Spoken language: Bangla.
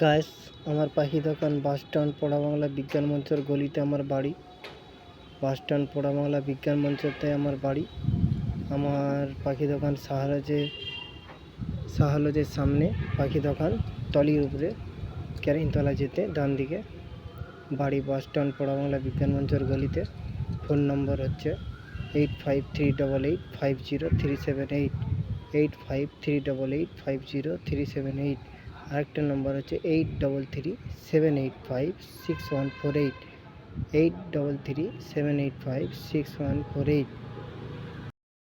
গাইস, আমার পাখি দোকান বাস স্ট্যান্ড পোড়া বাংলা বিজ্ঞান মঞ্চের গলিতে আমার বাড়ি। বাস স্ট্যান্ড পোড়া বাংলা বিজ্ঞান মঞ্চতে আমার বাড়ি। আমার পাখি দোকান শাহলজের সামনে পাখি দোকান, টলির উপরে ক্যারিংতলা যেতে ডান দিকে বাড়ি। বাস স্ট্যান্ড পোড়া বাংলা বিজ্ঞান মঞ্চের গলিতে। ফোন নম্বর হচ্ছে 8538850378, 8538850378। আরেকটা নম্বর হচ্ছে 8337856148, 8337856148।